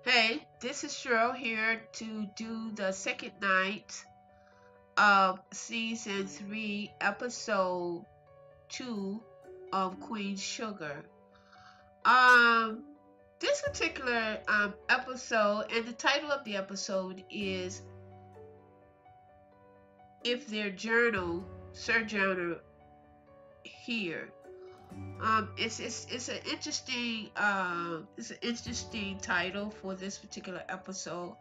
Hey, this is Cheryl here to do the second night of season 3, episode 2 of Queen Sugar. Um, this particular episode, and the title of the episode is If Their Journal, Sojourn Here. It's an interesting title for this particular episode.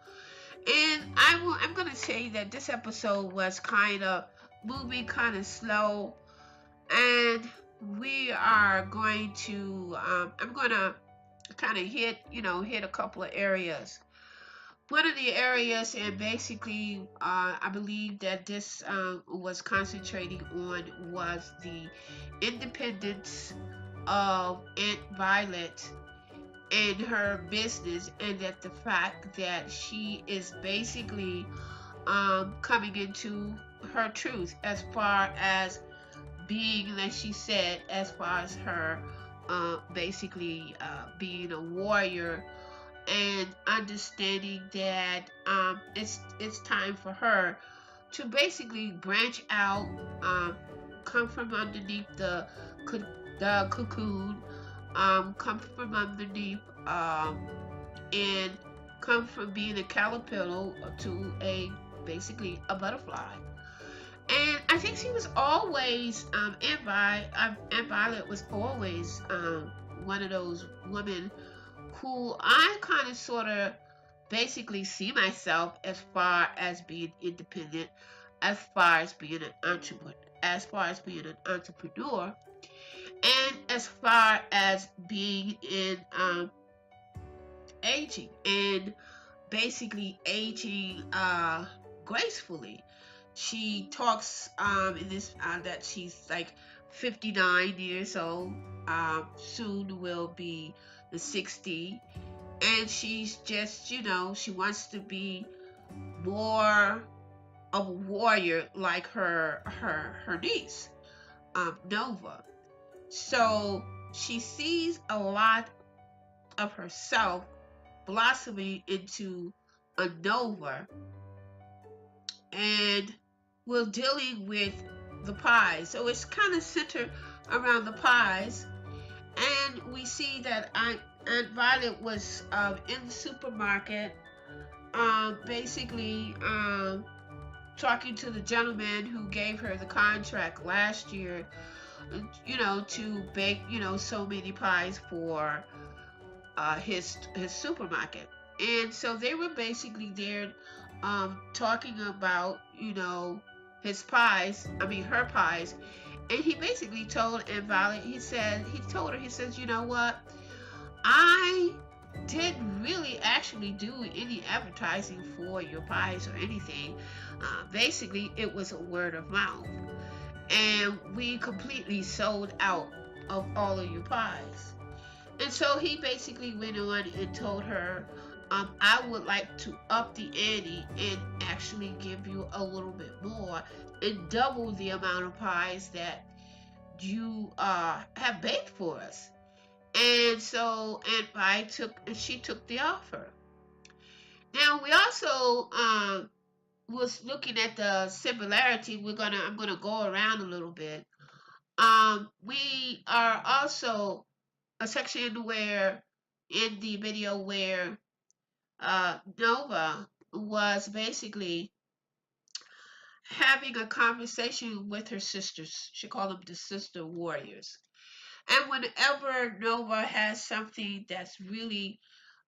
And I'm gonna say that this episode was kind of moving kind of slow, and we are going to I'm gonna kind of hit a couple of areas. One of the areas, and basically, I believe that this was concentrating on was the independence of Aunt Violet in her business, and that the fact that she is basically coming into her truth as far as being, like she said, as far as her basically being a warrior, and understanding that it's time for her to basically branch out, come from underneath the cocoon, come from underneath, and come from being a caterpillar to a basically a butterfly. And I think she was always, Aunt Violet was always one of those women who I kind of sort of basically see myself as far as being independent, as far as being an entrepreneur, as far as being an entrepreneur, and as far as being in aging, and basically aging gracefully. She talks in this that she's like 59 years old. Soon will be the 60, and she's just, she wants to be more of a warrior like her niece, Nova. So she sees a lot of herself blossoming into a Nova, and we're dealing with the pies. So it's kind of centered around the pies, and we see that Aunt Violet was in the supermarket, basically talking to the gentleman who gave her the contract last year, to bake, so many pies for his supermarket. And so they were basically there talking about, his pies, I mean her pies. And he basically told Aunt Violet, he told her, he says, you know what? I didn't really actually do any advertising for your pies or anything. Basically, it was a word of mouth. And we completely sold out of all of your pies. And so he basically went on and told her, I would like to up the ante and actually give you a little bit more and double the amount of pies that you have baked for us. And so Aunt Vi took the offer. Now we also was looking at the similarity. I'm gonna go around a little bit. We are also a section where in the video where Nova was basically having a conversation with her sisters. She called them the sister warriors. And whenever Nova has something that's really,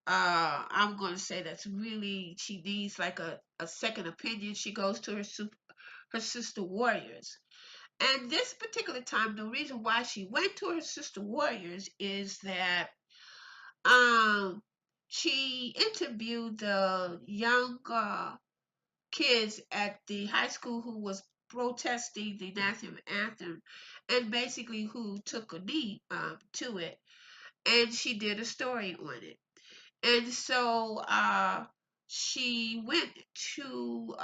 I'm going to say that's really, she needs like a second opinion, she goes to her sister warriors. And this particular time, the reason why she went to her sister warriors is that um, she interviewed the young kids at the high school who was protesting the national anthem, and basically who took a knee to it, and she did a story on it. And so she went to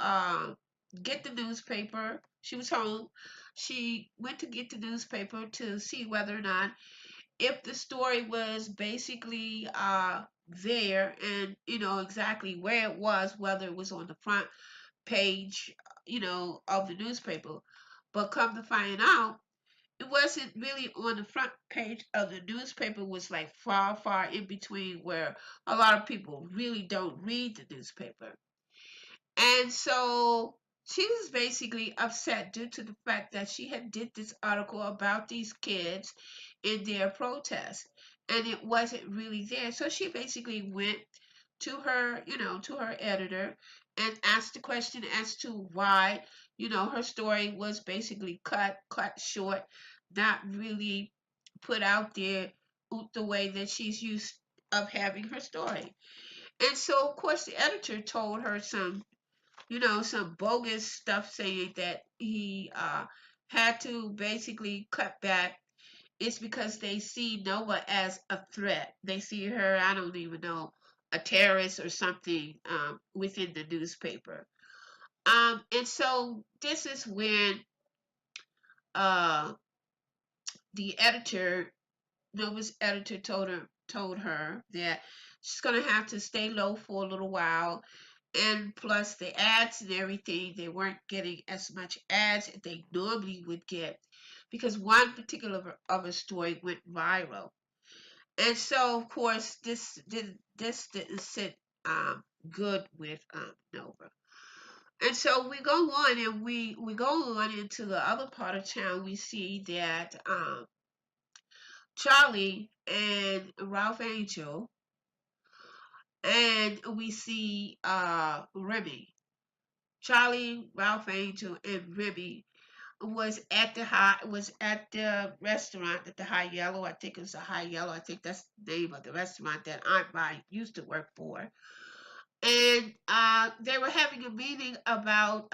get the newspaper. She was home. She went to get the newspaper to see whether or not if the story was basically there and exactly where it was, whether it was on the front page, of the newspaper. But come to find out, it wasn't really on the front page of the newspaper. It was like far, far in between where a lot of people really don't read the newspaper. And so she was basically upset due to the fact that she had did this article about these kids in their protest and it wasn't really there. So she basically went to her editor and asked the question as to why, her story was basically cut short, not really put out there the way that she's used of having her story. And so of course the editor told her some bogus stuff saying that he had to basically cut back. It's because they see Nova as a threat. They see her, I don't even know, a terrorist or something within the newspaper. And so this is when uh, the editor, Nova's editor, told her that she's gonna have to stay low for a little while, and plus the ads and everything, they weren't getting as much ads as they normally would get because one particular of a story went viral. And so of course this didn't sit good with Nova. And so we go on and we go on into the other part of town. We see that Charlie and Ralph Angel, and we see Remy. Charlie, Ralph Angel, and Remy was at the restaurant at the High Yellow. I think it was the High Yellow. I think that's the name of the restaurant that Aunt Mai used to work for. And they were having a meeting about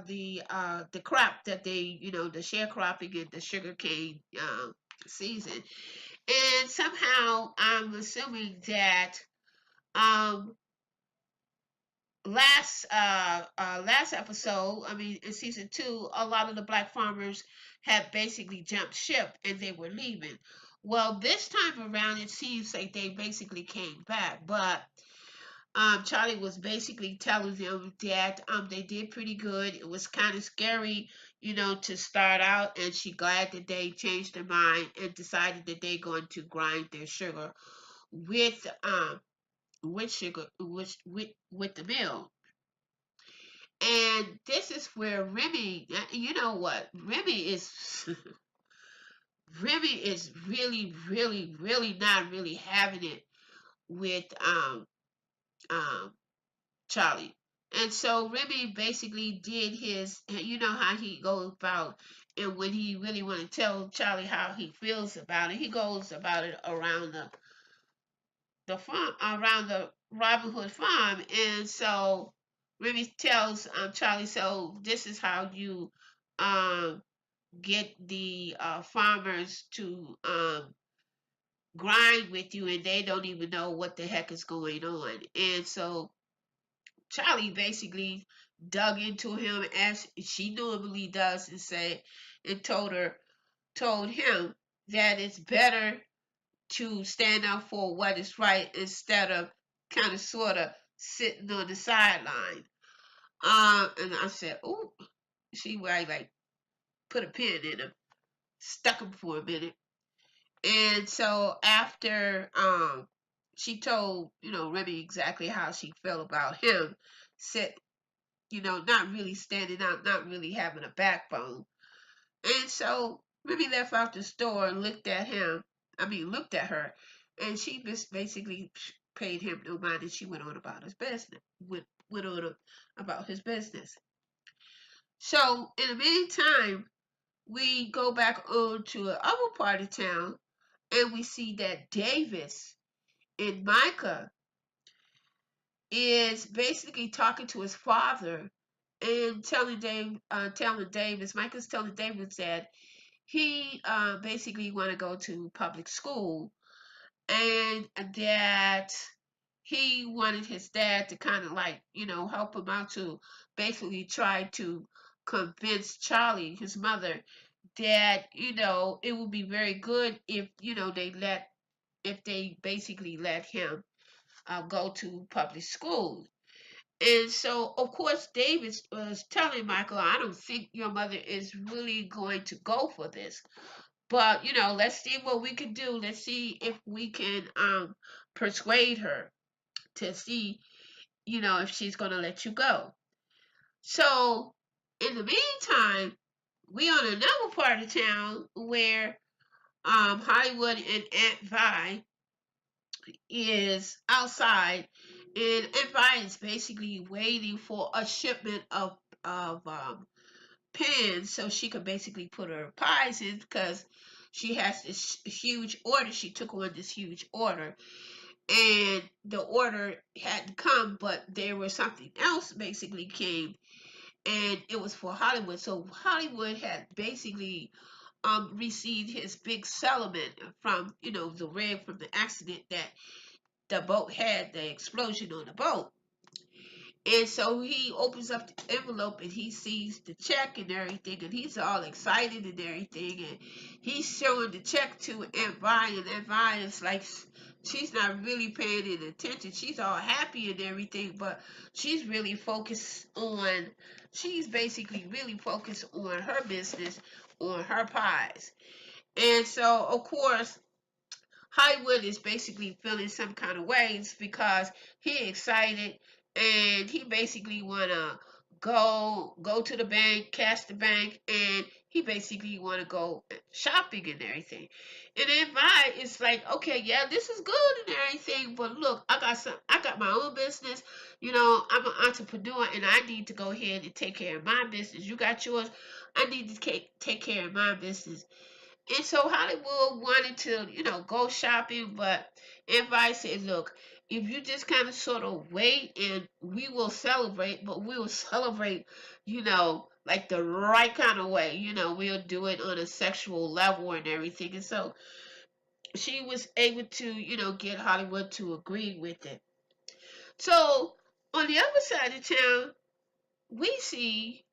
the crop that the sharecropping and the sugarcane season. And somehow I'm assuming that um, last episode, I mean in season two, a lot of the black farmers had basically jumped ship and they were leaving. Well, this time around, it seems like they basically came back, but Charlie was basically telling them that they did pretty good. It was kind of scary, to start out, and she glad that they changed their mind and decided that they're going to grind their sugar with sugar with the mill. And this is where Remy, you know what? Remy is Remy is really, really, really not really having it with um Charlie. And so Remy basically did his, you know how he goes about, and when he really want to tell Charlie how he feels about it, he goes about it around the farm, around the Robin Hood farm. And so Remy tells Charlie, so this is how you um, get the farmers to grind with you, and they don't even know what the heck is going on. And so Charlie basically dug into him as she normally does and said, and told him that it's better to stand up for what is right instead of kind of sort of sitting on the sideline. And I said, "Oh, see where I like put a pin in him, stuck him for a minute." And so after she told Remy exactly how she felt about him, said not really standing out, not really having a backbone. And so Remy left out the store and looked at her, and she just basically paid him no mind, and she went on about his business. Went on about his business. So in the meantime, we go back on to the other part of town, and we see that Davis and Micah is basically talking to his father and telling Davis, Micah's telling Davis that he basically want to go to public school and that he wanted his dad to kind of like help him out to basically try to convince Charlie, his mother, that it would be very good if they let if they basically let him go to public school. And so, of course, Davis was telling Michael, I don't think your mother is really going to go for this. But, let's see what we can do. Let's see if we can persuade her to see, if she's going to let you go. So, in the meantime, we on another part of town where Hollywood and Aunt Vi is outside, and Aunt Vi is basically waiting for a shipment of pans so she could basically put her pies in because she has this huge order. She took on this huge order, and the order hadn't come, but there was something else basically came, and it was for Hollywood. So Hollywood had basically received his big settlement from the rig from the accident that the boat had, the explosion on the boat. And so he opens up the envelope and he sees the check and everything, and he's all excited and everything, and he's showing the check to Aunt Vi, and Aunt Vi is like, she's not really paying any attention. She's all happy and everything, but she's really focused on, she's basically really focused on her business, on her pies. And so, of course, Hollywood is basically feeling some kind of ways because he excited and he basically wanna go to the bank, cash the bank, and he basically wanna go shopping and everything. And then Vi is like, okay, yeah, this is good and everything, but look, I got my own business. I'm an entrepreneur and I need to go ahead and take care of my business. You got yours. I need to take care of my business. And so Hollywood wanted to, go shopping, but everybody said, look, if you just kind of sort of wait and we will celebrate, but we will celebrate, like the right kind of way. We'll do it on a sexual level and everything. And so she was able to, get Hollywood to agree with it. So on the other side of town, we see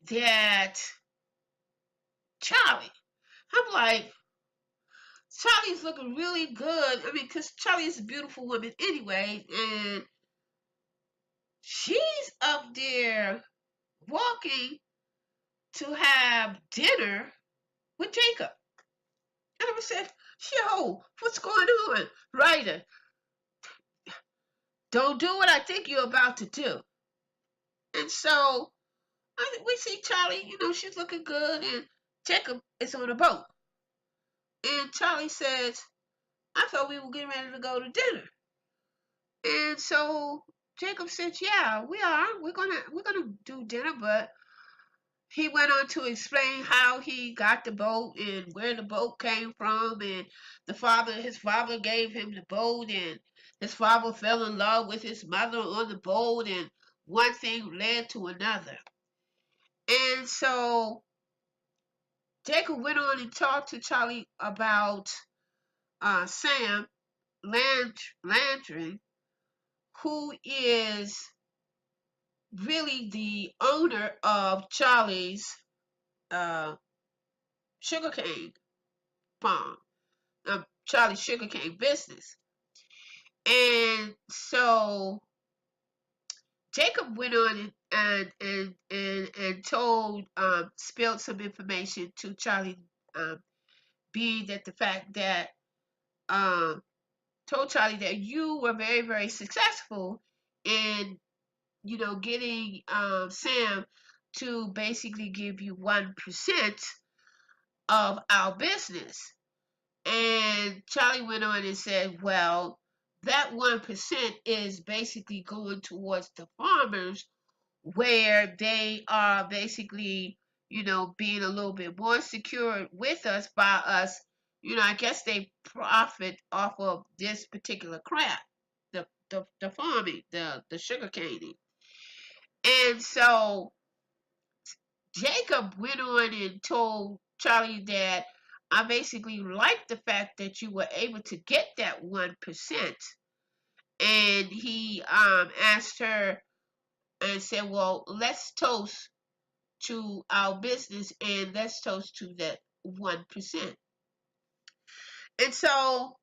that Charlie. I'm like, Charlie's looking really good. I mean, because Charlie's a beautiful woman anyway, and she's up there walking to have dinner with Jacob. And I said, yo, what's going on? Ryder, don't do what I think you're about to do. And so we see Charlie, she's looking good, and Jacob is on a boat. And Charlie says, I thought we were getting ready to go to dinner. And so Jacob said, "Yeah, we are. We're gonna do dinner." But he went on to explain how he got the boat and where the boat came from, and his father gave him the boat, and his father fell in love with his mother on the boat, and one thing led to another. And so Jacob went on and talked to Charlie about Sam Landry, who is really the owner of Charlie's uh, sugarcane farm, Charlie's sugarcane business. And so Jacob went on and told, spilled some information to Charlie, being that the fact that, told Charlie that you were very, very successful in getting Sam to basically give you 1% of our business. And Charlie went on and said, well, that 1% is basically going towards the farmers where they are basically, being a little bit more secure with us by us. I guess they profit off of this particular crop, the farming, the sugar caning. And so Jacob went on and told Charlie that I basically liked the fact that you were able to get that 1%. And he asked her and said, well, let's toast to our business and let's toast to that 1%. And so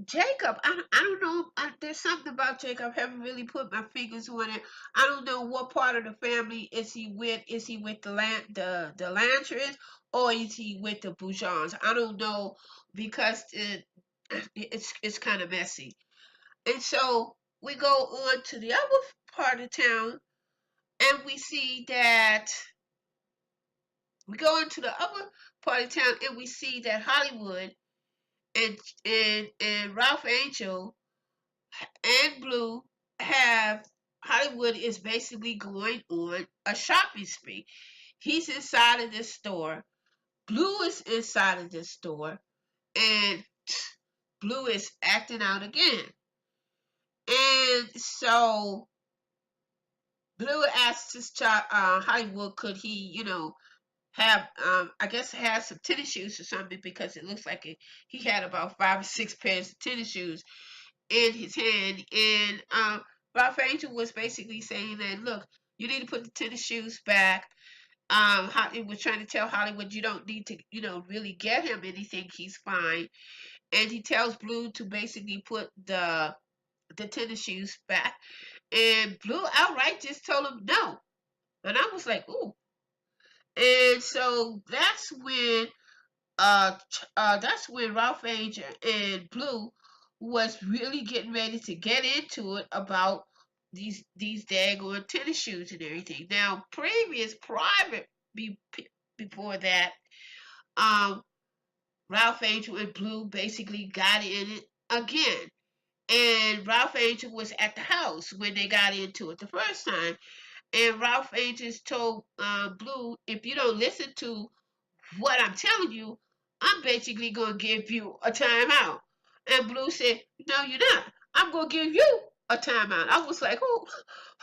Jacob, I don't know. There's something about Jacob. I haven't really put my fingers on it. I don't know what part of the family is he with. Is he with the Lanchers, or is he with the Boujons? I don't know, because it's kind of messy. And so we go on to the other part of town, and we see that we go into the other part of town, and we see that Hollywood and Ralph Angel and Blue have Hollywood is basically going on a shopping spree. He's inside of this store. Blue is inside of this store, and Blue is acting out again. And so Blue asks his child, Hollywood, could he, have, I guess, have some tennis shoes or something, because it looks like he had about 5 or 6 pairs of tennis shoes in his hand. And Ralph Angel was basically saying that, look, you need to put the tennis shoes back. He was trying to tell Hollywood, you don't need to, really get him anything. He's fine. And he tells Blue to basically put the tennis shoes back. And Blue outright just told him no. And I was like, ooh. And so that's when Ralph Angel and Blue was really getting ready to get into it about these daggone tennis shoes and everything. Now, before that, um, Ralph Angel and Blue basically got in it again. And Ralph Angel was at the house when they got into it the first time. And Ralph Angel told Blue, if you don't listen to what I'm telling you, I'm basically gonna give you a timeout. And Blue said, no, you're not. I'm gonna give you a timeout. I was like,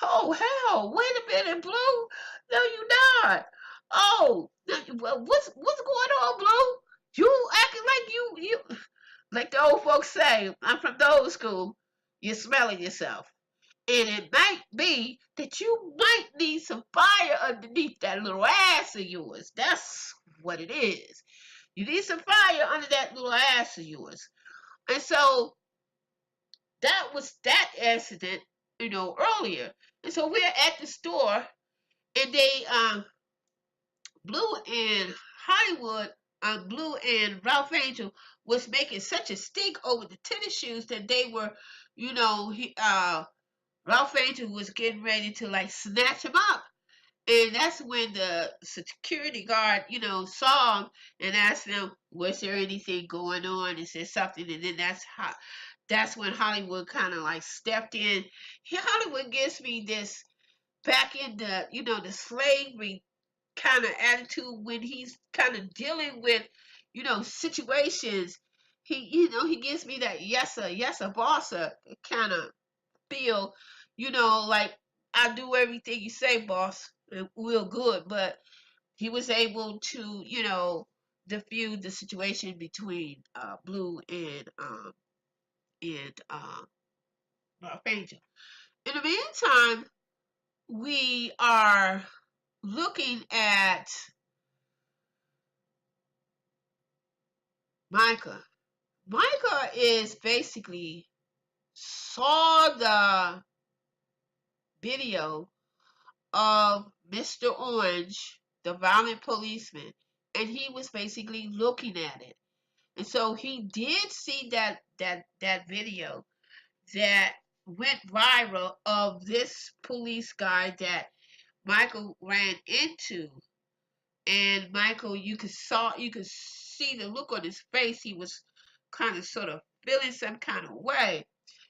oh hell, wait a minute, Blue. No, you're not. Oh, what's going on, Blue? You acting like you like the old folks say. I'm from the old school. You're smelling yourself. And it might be that you might need some fire underneath that little ass of yours. That's what it is. You need some fire under that little ass of yours. And so that was that accident, earlier. And so we're at the store, and they Blue and Hollywood, Blue and Ralph Angel was making such a stink over the tennis shoes that they were, Ralph Angel was getting ready to like snatch him up. And that's when the security guard, saw him and asked him, was there anything going on? And said something. And then that's when Hollywood kind of like stepped in. Hollywood gives me this back in the slavery kind of attitude when he's kind of dealing with, situations. He gives me that yes sir, bossa kind of feel, like I do everything you say, boss, and real good. But he was able to, diffuse the situation between Blue and Ralph Angel. In the meantime, we are looking at Micah. Micah is basically saw the video of Mr. Orange, the violent policeman, and he was basically looking at it. And so he did see that video that went viral of this police guy that Michael ran into. And Michael, you could see the look on his face. He was kind of sort of feeling some kind of way.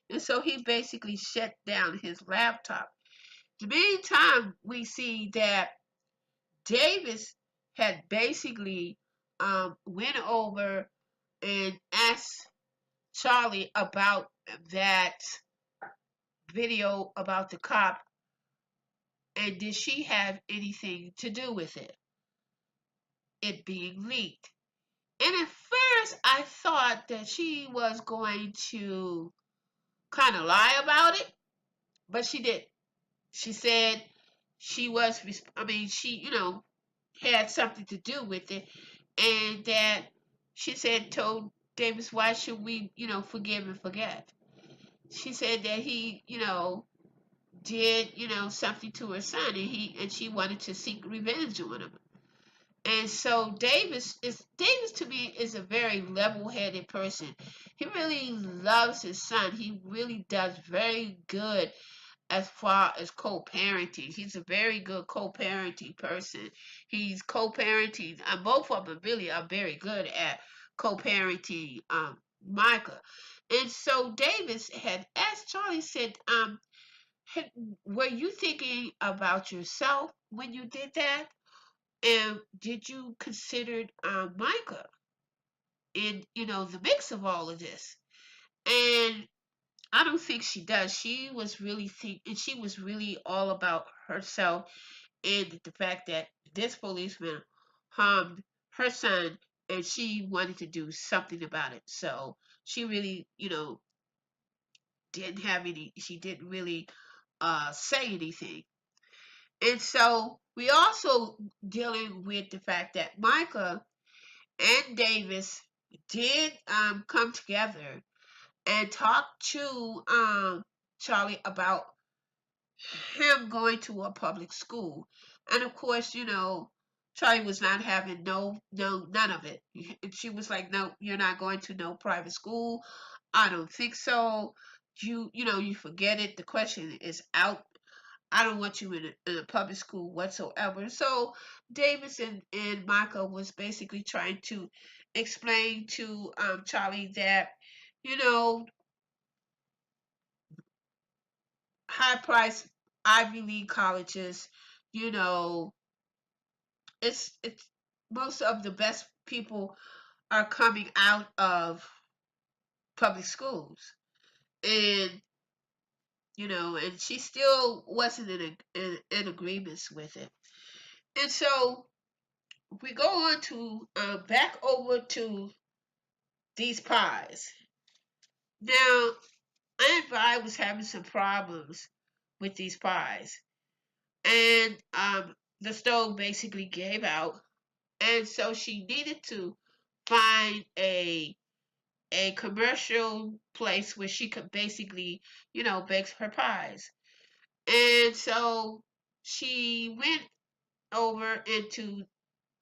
And so he basically shut down his laptop. In the meantime, we see that Davis had basically went over and asked Charlie about that video about the cop, and did she have anything to do with it being leaked. And at first I thought that she was going to kind of lie about it, but she didn't. She said she had something to do with it, and that she said told Davis, why should we, forgive and forget? She said that he, did, something to her son, and she wanted to seek revenge on him. And so Davis to me is a very level-headed person. He really loves his son. He really does very good as far as co-parenting. He's a very good co-parenting person. He's co-parenting, and both of them really are very good at co-parenting Micah. And so Davis had asked Charlie, said, had, were you thinking about yourself when you did that? And did you consider Micah in, the mix of all of this? And I don't think she does. She was really all about herself and the fact that this policeman harmed her son, and she wanted to do something about it. So she really, didn't have any. She didn't really say anything. And so we also dealing with the fact that Micah and Davis did come together and talk to Charlie about him going to a public school. And of course, Charlie was not having none of it. And she was like, "No, you're not going to no private school. I don't think so. You forget it. The question is out. I don't want you in a public school whatsoever." So Davis and Micah was basically trying to explain to Charlie that, you know, high price Ivy League colleges, you know, it's most of the best people are coming out of public schools. And and she still wasn't in agreements with it. And so we go on to back over to these pies. Now, Aunt Vi was having some problems with these pies, and the stove basically gave out, and so she needed to find a commercial place where she could basically, bake her pies. And so she went over into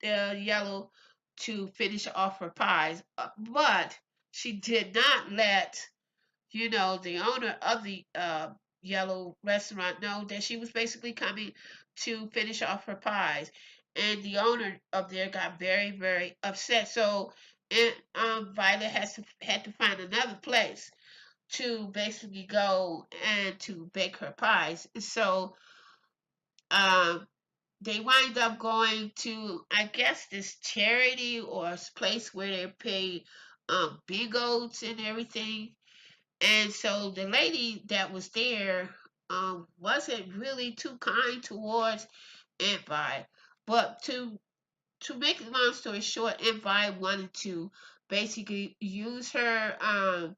the yellow to finish off her pies, but she did not let the owner of the yellow restaurant know that she was basically coming to finish off her pies, and the owner of there got very very upset. So and Violet had to find another place to basically go and to bake her pies. So um they wind up going to, I guess, this charity or place where they pay bingos and everything. And so the lady that was there wasn't really too kind towards Aunt Vi. But to make a long story short, Aunt Vi wanted to basically use her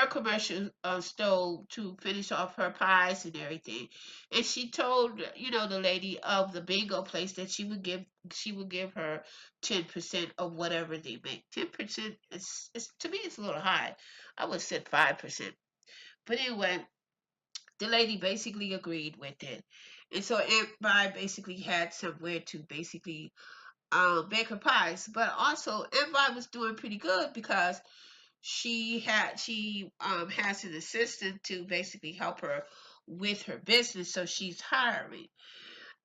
commercial stove to finish off her pies and everything. And she told, the lady of the bingo place that she would give her 10% of whatever they make. 10% is to me it's a little high. I would have said 5%. But anyway, the lady basically agreed with it. And so Aunt Vi basically had somewhere to basically bake her pies. But also Aunt Vi was doing pretty good because she has an assistant to basically help her with her business, so she's hiring.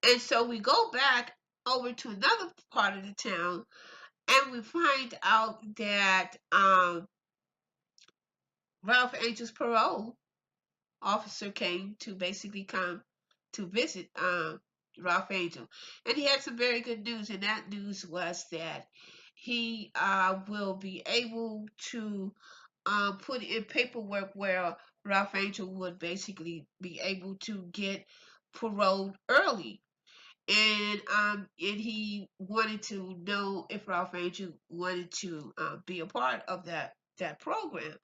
And so we go back over to another part of the town, and we find out that Ralph Angel's parole officer came to basically come to visit Ralph Angel, and he had some very good news. And that news was that he will be able to put in paperwork where Ralph Angel would basically be able to get paroled early. And he wanted to know if Ralph Angel wanted to be a part of that program.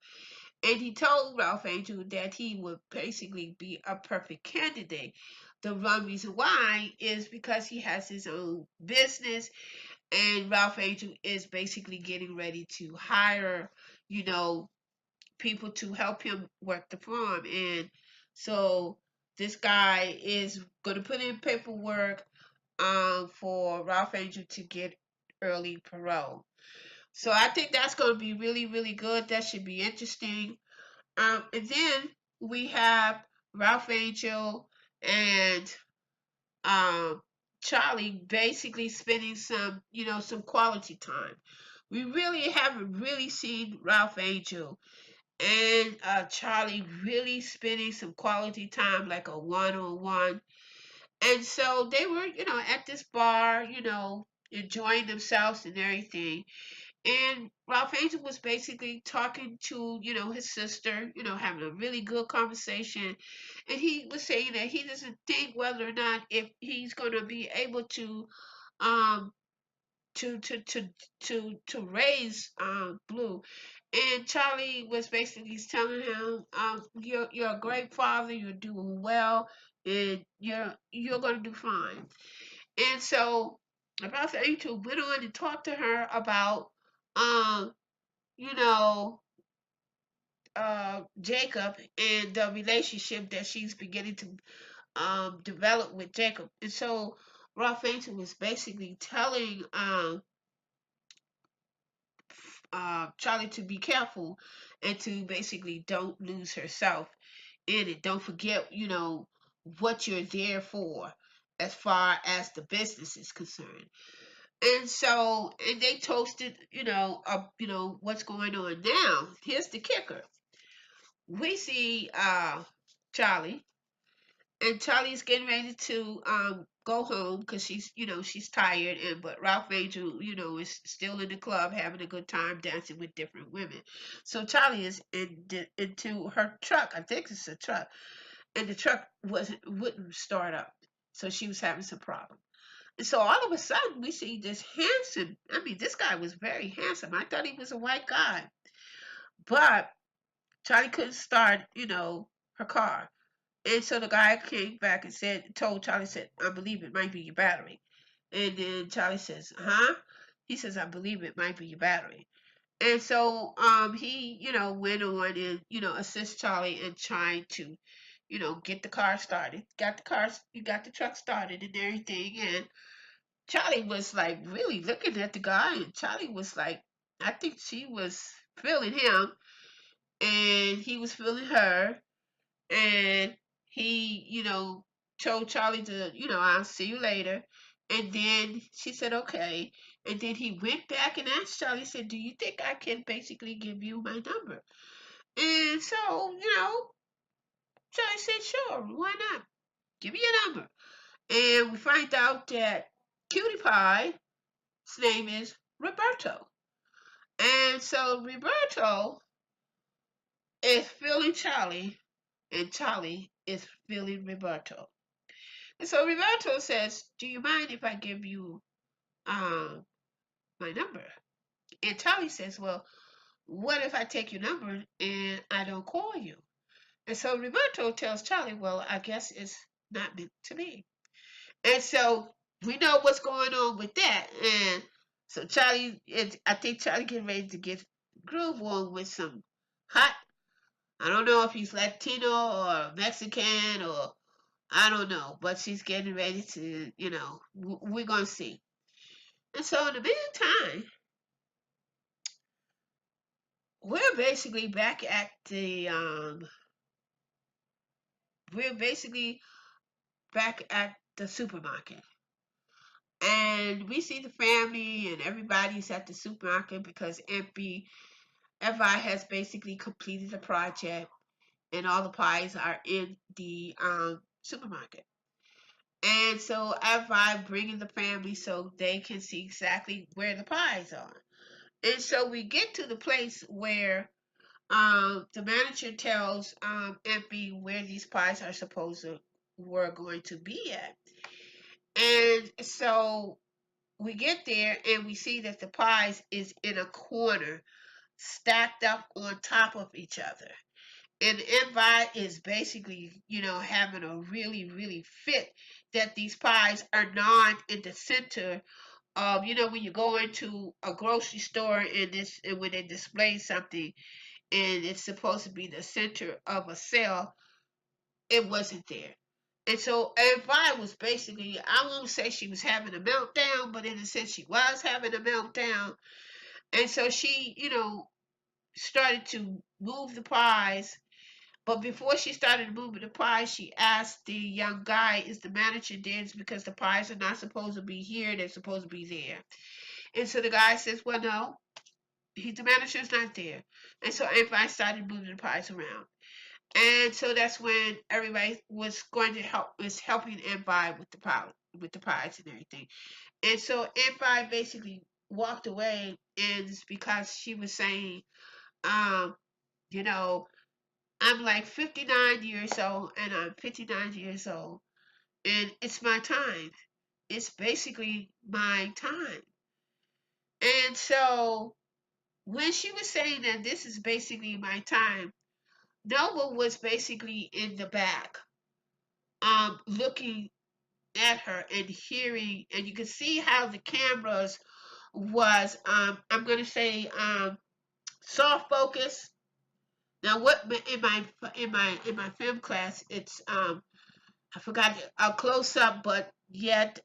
And he told Ralph Angel that he would basically be a perfect candidate. The one reason why is because he has his own business, And Ralph Angel is basically getting ready to hire, you know, people to help him work the farm. And so this guy is going to put in paperwork for Ralph Angel to get early parole. So I think that's going to be really, really good. That should be interesting. And then we have Ralph Angel and um, Charlie basically spending some, some quality time. We really haven't really seen Ralph Angel and Charlie really spending some quality time, like a one-on-one. And so they were, at this bar, enjoying themselves and everything. And Ralph Angel was basically talking to, his sister, having a really good conversation. And he was saying that he doesn't think whether or not if he's going to be able um, to to to to raise Blue. And Charlie was basically telling him, you're a great father, you're doing well, and you're gonna do fine. And so Apostle Angel went on and talked to her about um, you know, Jacob and the relationship that she's beginning to develop with Jacob. And so Ralph Angel was basically telling Charlie to be careful and to basically don't lose herself in it. Don't forget, what you're there for as far as the business is concerned. And so, and they toasted, what's going on now. Here's the kicker. We see Charlie, and Charlie's getting ready to go home because she's tired, and but Ralph Angel is still in the club having a good time dancing with different women. So Charlie is into her truck. I think it's a truck, and the truck wouldn't start up, so she was having some problem. And so all of a sudden we see this handsome. I mean, this guy was very handsome. I thought he was a white guy, but Charlie couldn't start her car. And so the guy came back and told Charlie, said, I believe it might be your battery. And then Charlie says, huh? He says, I believe it might be your battery. And so he, went on and, assist Charlie in trying to, get the car started. Got the truck started and everything. And Charlie was like really looking at the guy, and Charlie was like, I think she was feeling him and he was feeling her, and he, told Charlie to, I'll see you later. And then she said, okay. And then he went back and asked Charlie, said, do you think I can basically give you my number? And so, Charlie said, sure, why not? Give me your number. And we find out that Cutie Pie's name is Roberto. And so Roberto is feeling Charlie, and Charlie is feeling Roberto. And so Roberto says, do you mind if I give you um, my number? And Charlie says, well, what if I take your number and I don't call you? And so Roberto tells Charlie, well, I guess it's not meant to be. And so we know what's going on with that. And so I think Charlie getting ready to get groove on with some hot, I don't know if he's Latino or Mexican or I don't know, but she's getting ready to, we're going to see. And so in the meantime, we're basically back at we're basically back at the supermarket. And we see the family and everybody's at the supermarket because FI has basically completed the project and all the pies are in the supermarket. And so FI bringing the family so they can see exactly where the pies are. And so we get to the place where the manager tells MP where these pies are supposed to were going to be at. And so we get there and we see that the pies is in a corner, stacked up on top of each other. And Envi is basically, having a really, really fit that these pies are not in the center when you go into a grocery store and when they display something and it's supposed to be the center of a sale, it wasn't there. And so everybody was basically, I won't say she was having a meltdown, but in a sense she was having a meltdown. And so she, started to move the pies. But before she started moving the pies, she asked the young guy, is the manager there? Because the pies are not supposed to be here, they're supposed to be there. And so the guy says, well, no, the manager's not there. And so everybody started moving the pies around. And so that's when everybody was going to was helping Empire with the pies and everything. And so Empire basically walked away, and it's because she was saying, um, you know, I'm like 59 years old, and I'm 59 years old, and it's my time. It's basically my time. And so when she was saying that this is basically my time, Nova was basically in the back, looking at her and hearing, and you could see how the cameras was, I'm gonna say, soft focus. Now, what in my film class, it's I forgot a close up, but yet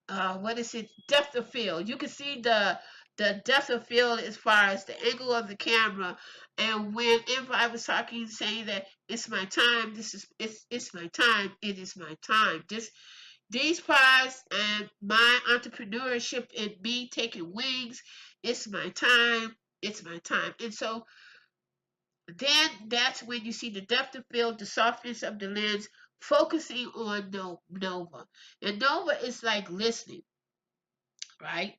what is it? Depth of field. You can see the depth of field as far as the angle of the camera. And when I was talking, saying that it's my time, it's my time, it is my time. These pies and my entrepreneurship and me taking wings, it's my time, it's my time. And so then that's when you see the depth of field, the softness of the lens, focusing on Nova. And Nova is like listening, right?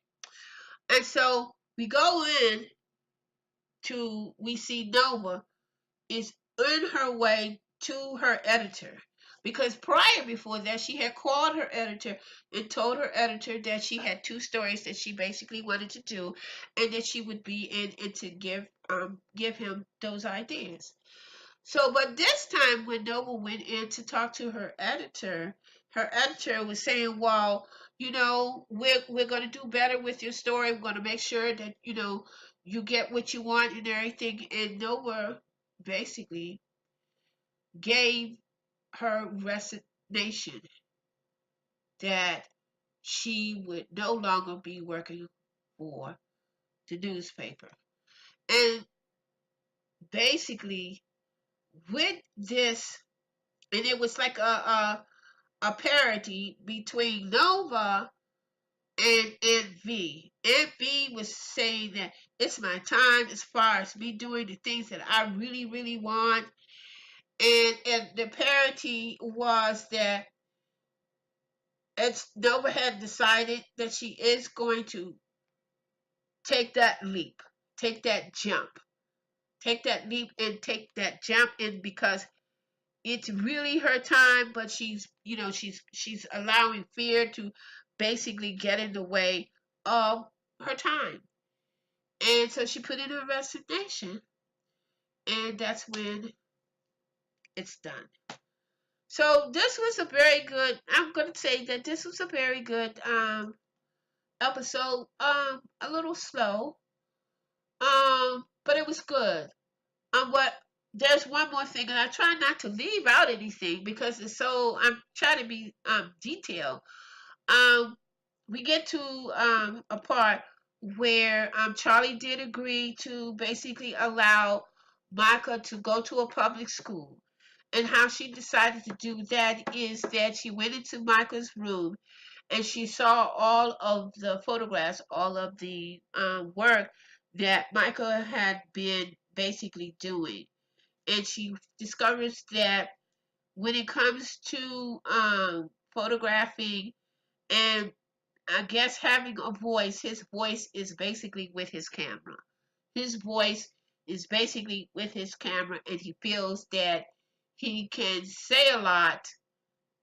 And so we go in we see Nova is on her way to her editor. Because before that, she had called her editor and told her editor that she had two stories that she basically wanted to do, and that she would be in and to give him those ideas. So, but this time when Nova went in to talk to her editor was saying, "Well, we're going to do better with your story. We're going to make sure that you get what you want and everything." And Nova basically gave her resignation that she would no longer be working for the newspaper. And basically, with this, and it was like a parody between Nova and V. Aunt V was saying that it's my time as far as me doing the things that I really, really want. And the parody was that it's Nova had decided that she is going to take that leap, take that jump, take that leap and take that jump in because it's really her time, but she's allowing fear to basically get in the way of her time. And so she put in her resignation, and that's when it's done. So this was a very good, I'm gonna say that this was a very good episode. A little slow. But it was good. What There's one more thing, and I try not to leave out anything because I'm trying to be detailed. Um, we get to a part where Charlie did agree to basically allow Micah to go to a public school. And how she decided to do that is that she went into Micah's room and she saw all of the photographs, all of the work that Micah had been basically doing. And she discovers that when it comes to photographing and I guess having a voice, his voice is basically with his camera. His voice is basically with his camera, and he feels that he can say a lot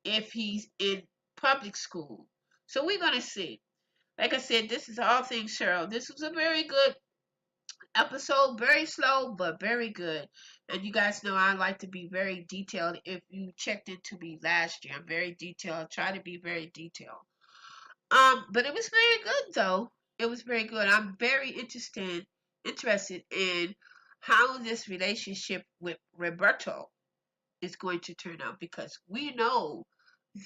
if he's in public school. So we're going to see. Like I said, this is all things Cheryl. This was a very good episode, very slow, but very good. And you guys know I like to be very detailed. If you checked into me last year, I'm very detailed. I try to be very detailed. But it was very good though. It was very good. I'm very interested in how this relationship with Roberto is going to turn out, because we know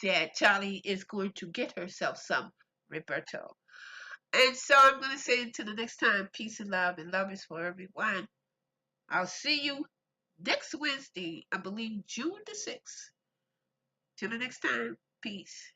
that Charlie is going to get herself some Roberto. And so I'm going to say until the next time, peace and love is for everyone. I'll see you next Wednesday, I believe June the 6th. Till the next time, peace.